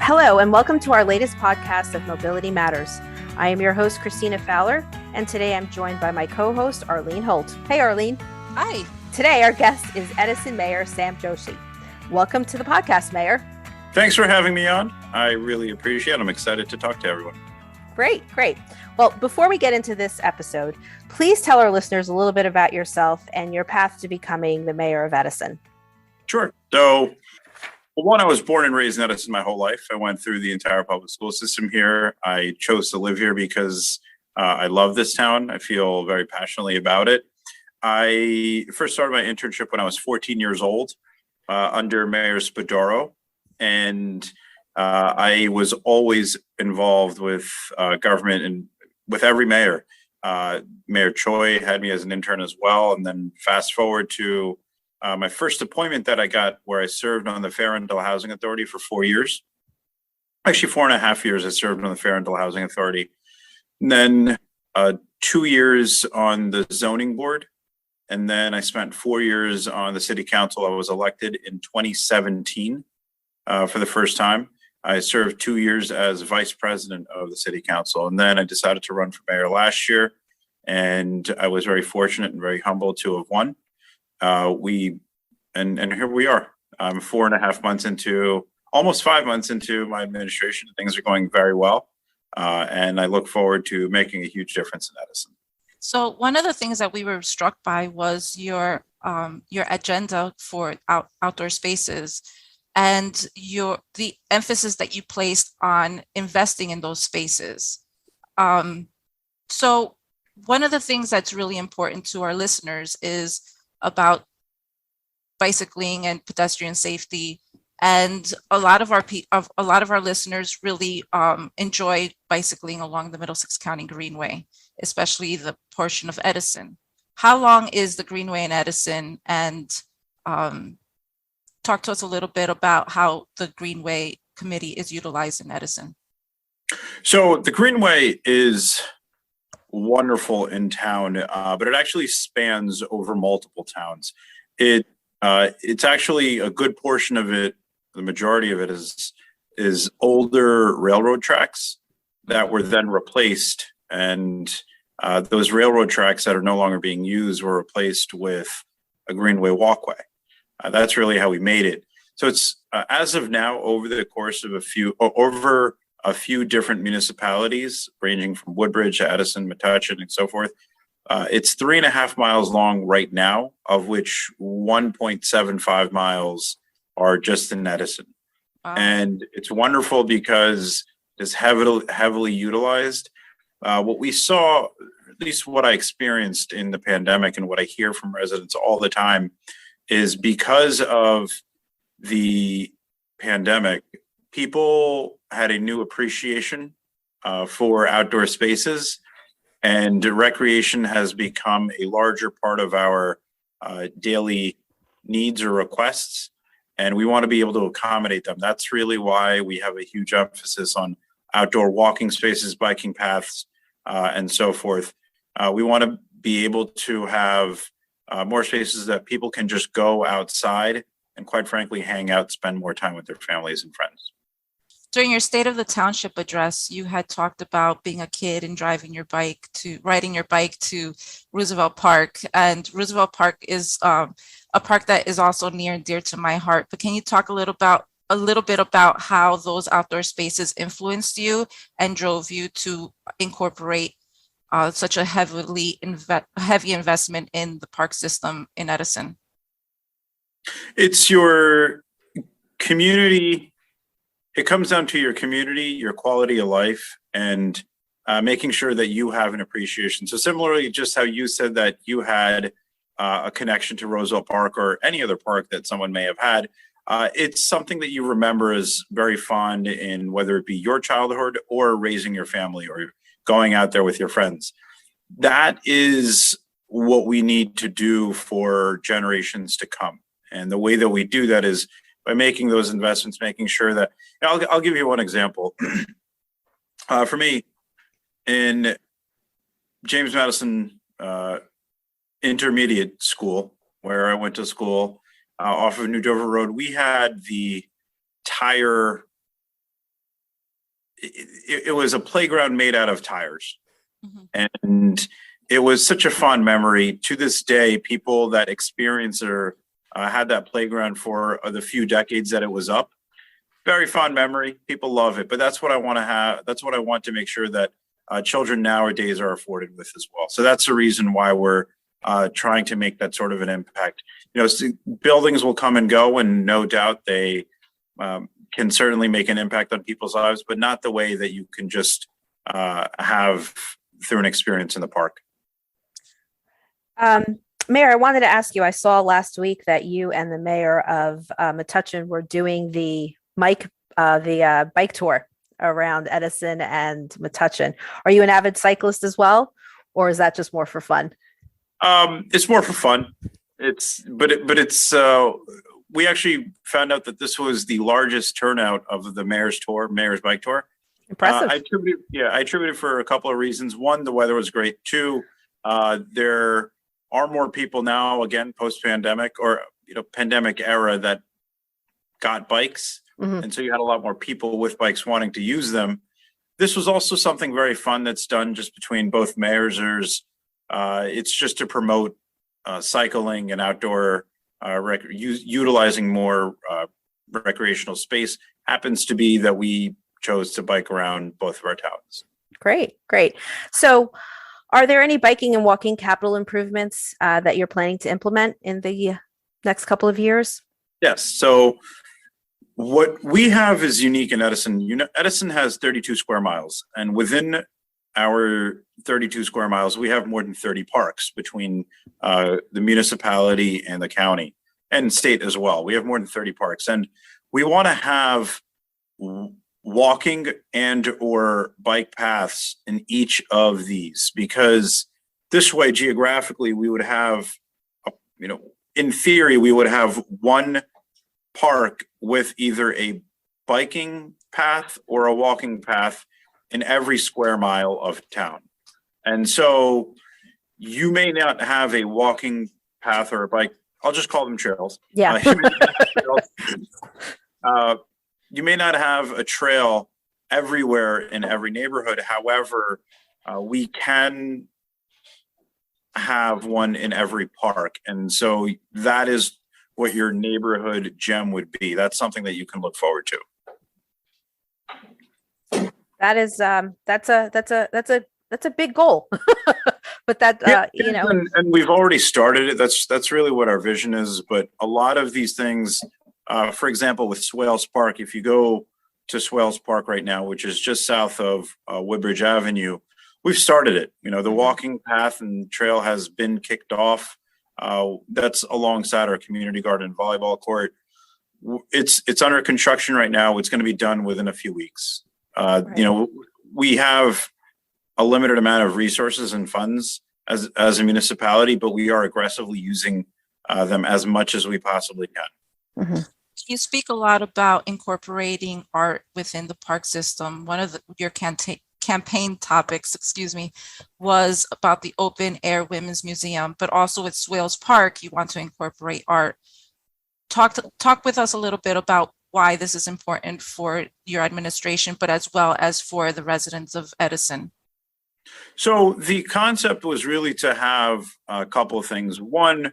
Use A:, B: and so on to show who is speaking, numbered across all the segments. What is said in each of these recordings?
A: Hello, and welcome to our latest podcast of Mobility Matters. I am your host, Cristina Fowler, and today I'm joined by my co-host, Arlene Holt. Hey, Arlene.
B: Hi.
A: Today, our guest is Edison Mayor Sam Joshi. Welcome to the podcast, Mayor.
C: Thanks for having me on. I really appreciate it. I'm excited to talk to everyone.
A: Great. Well, before we get into this episode, please tell our listeners a little bit about yourself and your path to becoming the mayor of Edison.
C: Sure. So, one, I was born and raised in Edison my whole life. I went through the entire public school system here. I chose to live here because I love this town. I feel very passionately about it. I first started my internship when I was 14 years old under Mayor Spadaro. And I was always involved with government and with every mayor. Mayor Choi had me as an intern as well. And then fast forward to my first appointment that I got, where I served on the Fair Rental Housing Authority for 4 years. Actually, 4.5 years I served on the Fair Rental Housing Authority. And then 2 years on the zoning board. And then I spent 4 years on the city council. I was elected in 2017 for the first time. I served 2 years as vice president of the city council. And then I decided to run for mayor last year. And I was very fortunate and very humbled to have won. And here we are. I'm 4.5 months into, almost 5 months into my administration. Things are going very well. And I look forward to making a huge difference in Edison.
B: So one of the things that we were struck by was your agenda for outdoor spaces and the emphasis that you placed on investing in those spaces. So one of the things that's really important to our listeners is about bicycling and pedestrian safety, and a lot of our listeners really enjoy bicycling along the Middlesex County Greenway, especially the portion of Edison. How long is the Greenway in Edison? And talk to us a little bit about how the Greenway Committee is utilized in Edison.
C: So the Greenway is wonderful in town, but it actually spans over multiple towns. It's actually a good portion of it. The majority of it is older railroad tracks that were then replaced, and those railroad tracks that are no longer being used were replaced with a Greenway walkway. That's really how we made it. So it's as of now, over the course of a few different municipalities, ranging from Woodbridge to Edison, Metuchen, and so forth. It's 3.5 miles long right now, of which 1.75 miles are just in Edison.
B: Wow.
C: And it's wonderful because it's heavily utilized. What we saw, at least what I experienced in the pandemic and what I hear from residents all the time, is because of the pandemic, people had a new appreciation for outdoor spaces, and recreation has become a larger part of our daily needs or requests, and we want to be able to accommodate them. That's really why we have a huge emphasis on outdoor walking spaces, biking paths, and so forth. We want to be able to have more spaces that people can just go outside and, quite frankly, hang out, spend more time with their families and friends.
B: During your State of the Township address, you had talked about being a kid and riding your bike to Roosevelt Park. And Roosevelt Park is a park that is also near and dear to my heart. But can you talk a little bit about how those outdoor spaces influenced you and drove you to incorporate such a heavy investment in the park system in Edison?
C: It's your community. It comes down to your community, your quality of life, and making sure that you have an appreciation. So similarly, just how you said that you had a connection to Roosevelt Park or any other park that someone may have had, it's something that you remember as very fond in, whether it be your childhood or raising your family or going out there with your friends. That is what we need to do for generations to come. And the way that we do that is by making those investments, making sure that, I'll give you one example. For me, in James Madison Intermediate School, where I went to school off of New Dover Road, we had the tire it was a playground made out of tires.
B: Mhm.
C: And it was such a fond memory. To this day, people that experience or had that playground for the few decades that it was up, very fond memory. People love it, but that's what I want to have. That's what I want to make sure that children nowadays are afforded with as well. So that's the reason why we're trying to make that sort of an impact. Buildings will come and go, and no doubt they can certainly make an impact on people's lives, but not the way that you can just have through an experience in the park.
A: Mayor, I wanted to ask you, I saw last week that you and the mayor of Metuchen were doing the bike tour around Edison and Metuchen. Are you an avid cyclist as well, or is that just more for fun?
C: It's more for fun. We actually found out that this was the largest turnout of the mayor's bike tour.
A: Impressive.
C: I attribute it for a couple of reasons. One, the weather was great. Two, there are more people now, again, post-pandemic or pandemic era, that got bikes.
A: Mhm.
C: And so you had a lot more people with bikes wanting to use them. This was also something very fun that's done just between both mayors. It's just to promote cycling and outdoor utilizing more recreational space. Happens to be that we chose to bike around both of our towns.
A: Great. So are there any biking and walking capital improvements that you're planning to implement in the next couple of years?
C: Yes. So what we have is unique in Edison. Edison has 32 square miles, and within our 32 square miles, we have more than 30 parks between the municipality and the county and state as well. We have more than 30 parks, and we want to have walking and or bike paths in each of these, because this way, geographically, we would have, in theory, we would have one park with either a biking path or a walking path in every square mile of town. And so you may not have a walking path or a bike. I'll just call them trails.
A: Yeah.
C: You may not have a trail everywhere in every neighborhood. However, we can have one in every park. And so that is what your neighborhood gem would be. That's something that you can look forward to.
A: That is that's a big goal. But that
C: and we've already started it. That's really what our vision is. But a lot of these things, for example, with Swales Park, if you go to Swales Park right now, which is just south of Woodbridge Avenue, we've started it. The walking path and trail has been kicked off. That's alongside our community garden volleyball court. It's under construction right now. It's going to be done within a few weeks.
A: Right.
C: We have a limited amount of resources and funds as a municipality, but we are aggressively using them as much as we possibly can.
A: Mm-hmm.
B: You speak a lot about incorporating art within the park system. One of your campaign topics, was about the open air women's museum, but also at Swales Park, you want to incorporate art. Talk with us a little bit about why this is important for your administration, but as well as for the residents of Edison.
C: So the concept was really to have a couple of things. One,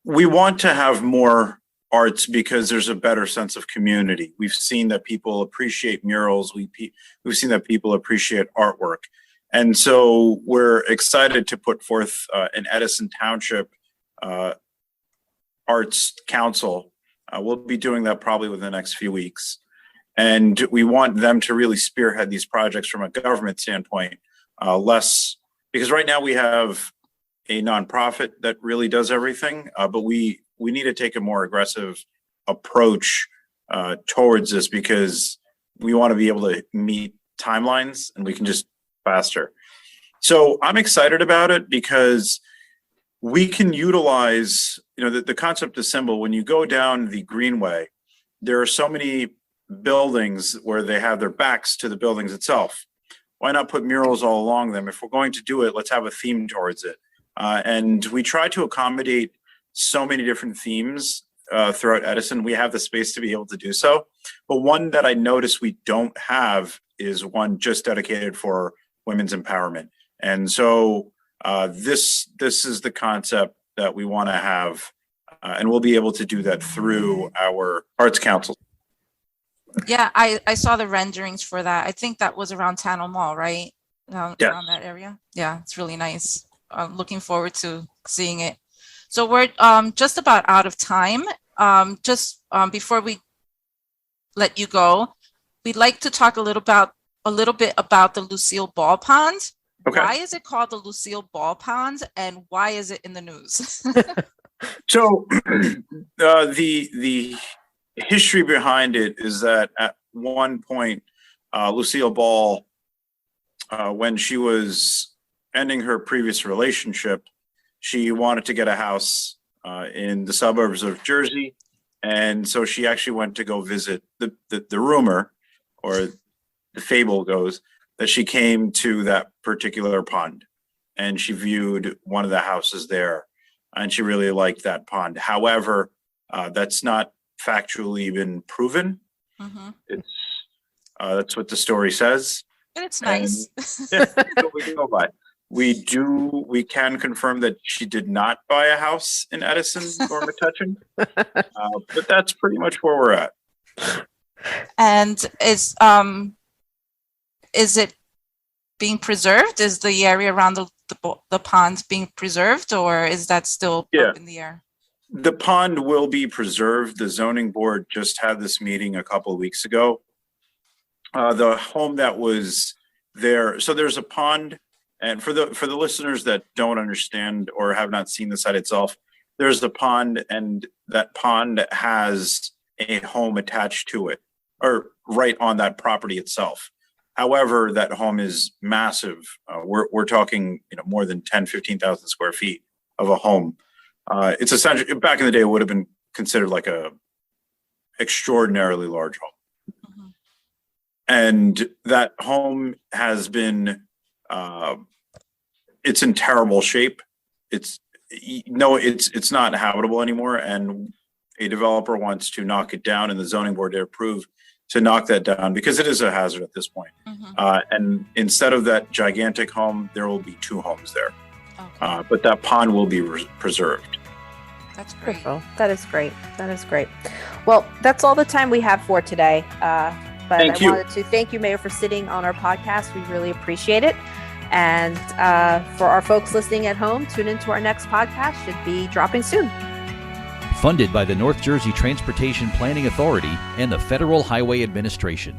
C: we want to have more arts because there's a better sense of community. We've seen that people appreciate murals. We've seen that people appreciate artwork. And so we're excited to put forth an Edison Township Arts Council. We'll be doing that probably within the next few weeks. And we want them to really spearhead these projects from a government standpoint, less, because right now we have a nonprofit that really does everything, but we need to take a more aggressive approach towards this, because we want to be able to meet timelines and we can just faster. So I'm excited about it because we can utilize, the concept is simple. When you go down the Greenway, there are so many buildings where they have their backs to the buildings itself. Why not put murals all along them? If we're going to do it, let's have a theme towards it. And we try to accommodate so many different themes throughout Edison. We have the space to be able to do so. But one that I noticed we don't have is one just dedicated for women's empowerment. And so this is the concept that we want to have, and we'll be able to do that through our Arts Council.
B: Yeah, I saw the renderings for that. I think that was around Tano Mall, right? Around that area. Yeah, it's really nice. I'm looking forward to seeing it. So we're just about out of time. Before we let you go, we'd like to talk a little bit about the Lucille Ball Pond.
C: Okay.
B: Why is it called the Lucille Ball Pond, and why is it in the news?
C: So the history behind it is that at one point, Lucille Ball, when she was ending her previous relationship, she wanted to get a house in the suburbs of Jersey. And so she actually went to go visit. The rumor or the fable goes that she came to that particular pond and she viewed one of the houses there and she really liked that pond. However, that's not factually been proven.
B: Mm-hmm.
C: That's what the story says.
B: But it's nice.
C: That's what we go by. We can confirm that she did not buy a house in Edison or Metuchen, but that's pretty much where we're at.
B: And is it being preserved? Is the area around the pond being preserved, or is that still up in the air?
C: The pond will be preserved. The zoning board just had this meeting a couple of weeks ago. The home that was there, so there's a pond, and for the listeners that don't understand or have not seen the site itself, there's the pond, and that pond has a home attached to it, or right on that property itself. However, that home is massive. We're talking, more than 15,000 square feet of a home. It's essentially, back in the day, it would have been considered like a extraordinarily large home.
B: Mm-hmm.
C: And that home has been, it's in terrible shape. It's not habitable anymore. And a developer wants to knock it down, and the zoning board did approve to knock that down because it is a hazard at this point.
B: Mm-hmm.
C: And instead of that gigantic home, there will be 2 homes there.
B: Okay.
C: But that pond will be preserved.
B: That's great.
A: Wonderful. That is great. That is great. Well, that's all the time we have for today. But I wanted to thank you, Mayor, for sitting on our podcast. We really appreciate it. And for our folks listening at home, tune into our next podcast. Should be dropping soon.
D: Funded by the North Jersey Transportation Planning Authority and the Federal Highway Administration.